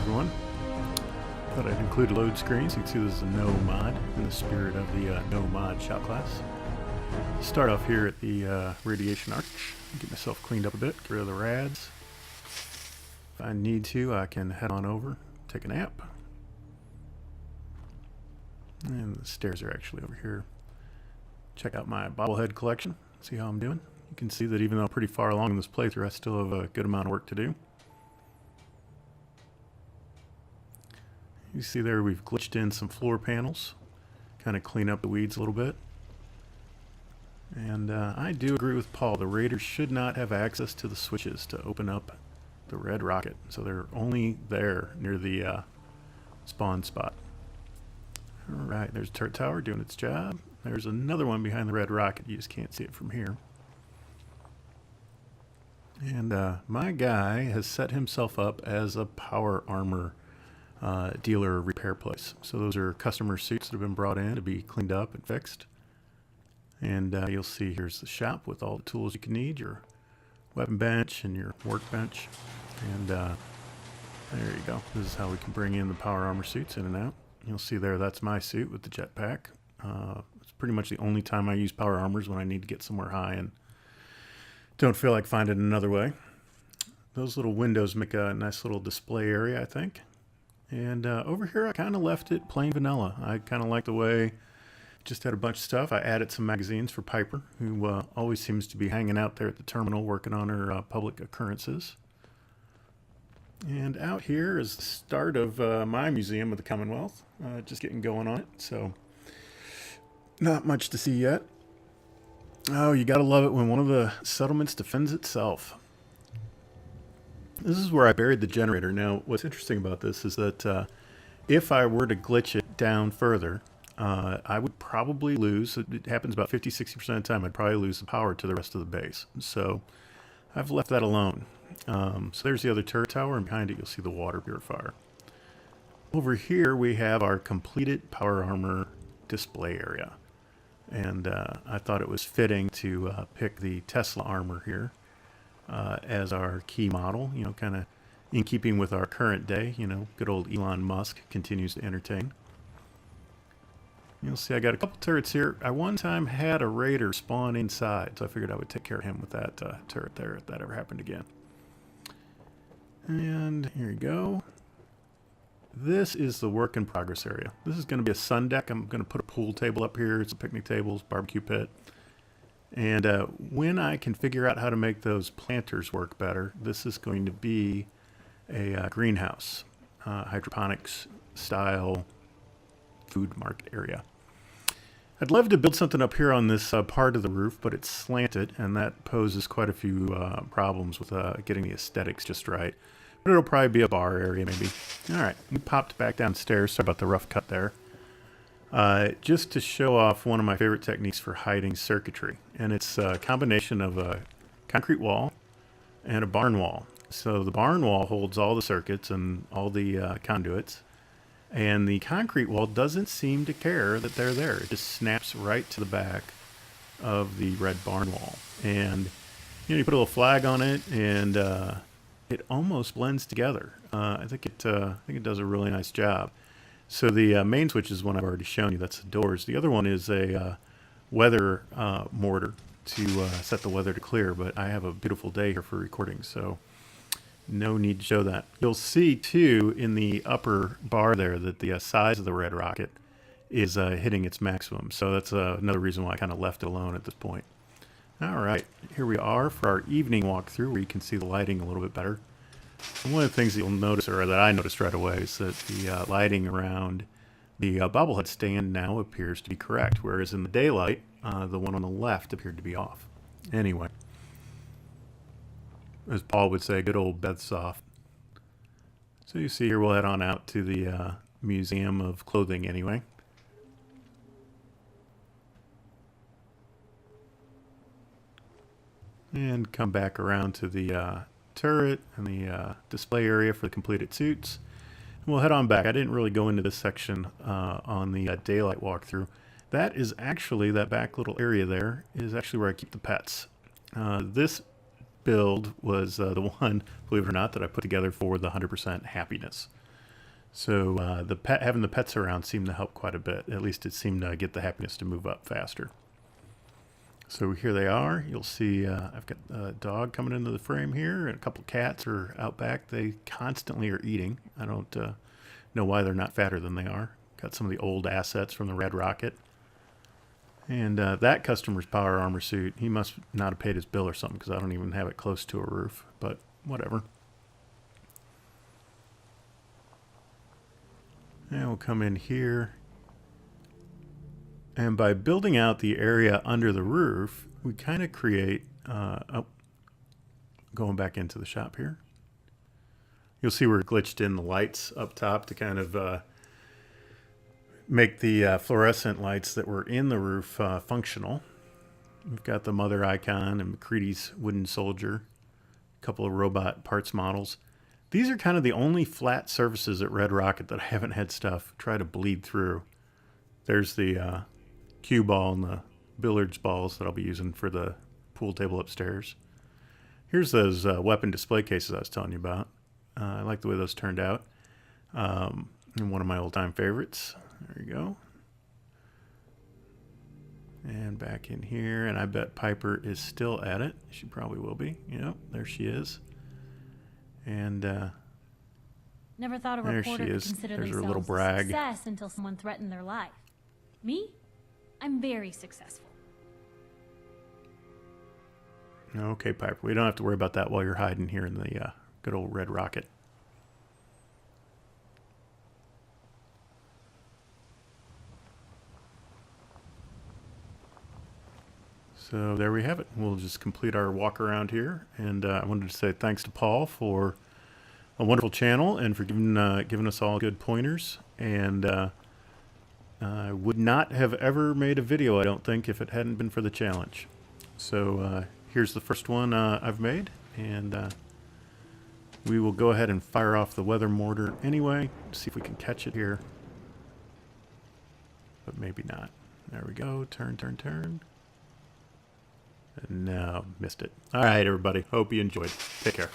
everyone. Thought I'd include a load screen so you can see this is a no mod in the spirit of the no mod shop class. Start off here at the radiation arch. Get myself cleaned up a bit, get rid of the rads. If I need to, I can head on over, take a nap. And the stairs are actually over here. Check out my bobblehead collection, see how I'm doing. You can see that even though I'm pretty far along in this playthrough, I still have a good amount of work to do. You see there we've glitched in some floor panels, kind of clean up the weeds a little bit. And I do agree with Paul, the raiders should not have access to the switches to open up the red rocket. So they're only there near the spawn spot. Alright, there's a turret tower doing its job. There's another one behind the red rocket, you just can't see it from here. And my guy has set himself up as a power armor dealer repair place. So those are customer suits that have been brought in to be cleaned up and fixed. And you'll see here's the shop with all the tools you can need, your weapon bench and your workbench. And there you go. This is how we can bring in the power armor suits in and out. You'll see there that's my suit with the jetpack. It's pretty much the only time I use power armors when I need to get somewhere high and don't feel like finding another way. Those little windows make a nice little display area, I think. And over here I kind of left it plain vanilla. I kind of like the way just had a bunch of stuff. I added some magazines for Piper, who always seems to be hanging out there at the terminal working on her public occurrences. And out here is the start of my museum of the Commonwealth. Just getting going on it, so not much to see yet. Oh, you gotta love it when one of the settlements defends itself. This is where I buried the generator. Now, what's interesting about this is that if I were to glitch it down further, I would probably lose, it happens about 50-60% of the time, I'd probably lose the power to the rest of the base. So I've left that alone. So there's the other turret tower, and behind it you'll see the water purifier. Over here we have our completed power armor display area. And I thought it was fitting to pick the Tesla armor here as our key model, you know, kind of in keeping with our current day. You know, good old Elon Musk continues to entertain. You'll see I got a couple turrets here. I one time had a raider spawn inside, so I figured I would take care of him with that turret there if that ever happened again. And here you go. This is the work in progress area. This is going to be a sun deck. I'm going to put a pool table up here, some picnic tables, barbecue pit. And when I can figure out how to make those planters work better, this is going to be a greenhouse, hydroponics style food market area. I'd love to build something up here on this part of the roof, but it's slanted, and that poses quite a few problems with getting the aesthetics just right. But it'll probably be a bar area, maybe. All right, we popped back downstairs. Sorry about the rough cut there. Just to show off one of my favorite techniques for hiding circuitry, and it's a combination of a concrete wall and a barn wall. So the barn wall holds all the circuits and all the conduits, and the concrete wall doesn't seem to care that they're there. It just snaps right to the back of the red barn wall. And you know, you put a little flag on it, and it almost blends together. I think it does a really nice job. So the main switch is one I've already shown you. That's the doors. The other one is a weather mortar to set the weather to clear. But I have a beautiful day here for recording, so no need to show that. You'll see, too, in the upper bar there that the size of the red rocket is hitting its maximum. So that's another reason why I kind of left it alone at this point. All right, here we are for our evening walkthrough where you can see the lighting a little bit better. And one of the things that you'll notice, or that I noticed right away, is that the lighting around the bobblehead stand now appears to be correct, whereas in the daylight, the one on the left appeared to be off. Anyway, as Paul would say, good old Beth Soft. So you see here, we'll head on out to the Museum of Clothing anyway. And come back around to the turret and the display area for the completed suits. And we'll head on back. I didn't really go into this section on the daylight walkthrough. That is actually, that back little area there is actually where I keep the pets. This build was the one, believe it or not, that I put together for the 100% happiness. So having the pets around seemed to help quite a bit. At least it seemed to get the happiness to move up faster. So here they are. You'll see I've got a dog coming into the frame here, and a couple cats are out back. They constantly are eating. I don't know why they're not fatter than they are. Got some of the old assets from the Red Rocket. And that customer's power armor suit, he must not have paid his bill or something, because I don't even have it close to a roof, but whatever. And we'll come in here. And by building out the area under the roof, we kind of create, going back into the shop here. You'll see we're glitched in the lights up top to kind of make the fluorescent lights that were in the roof functional. We've got the mother icon and McCready's wooden soldier, a couple of robot parts models. These are kind of the only flat surfaces at Red Rocket that I haven't had stuff try to bleed through. There's the cue ball and the billiards balls that I'll be using for the pool table upstairs. Here's those weapon display cases I was telling you about. I like the way those turned out. And one of my old-time favorites. There you go. And back in here, and I bet Piper is still at it. She probably will be. Yep, there she is. And never thought a there reporter she could is. consider There's her themselves little a brag. success until someone threatened their life. Me? I'm very successful. Okay, Piper, we don't have to worry about that while you're hiding here in the good old Red Rocket. So there we have it. We'll just complete our walk around here. And I wanted to say thanks to Paul for a wonderful channel and for giving us all good pointers. And I would not have ever made a video, I don't think, if it hadn't been for the challenge. So here's the first one I've made. And we will go ahead and fire off the weather mortar anyway. See if we can catch it here. But maybe not. There we go. Turn, turn, turn. No, missed it. All right, everybody. Hope you enjoyed. Take care.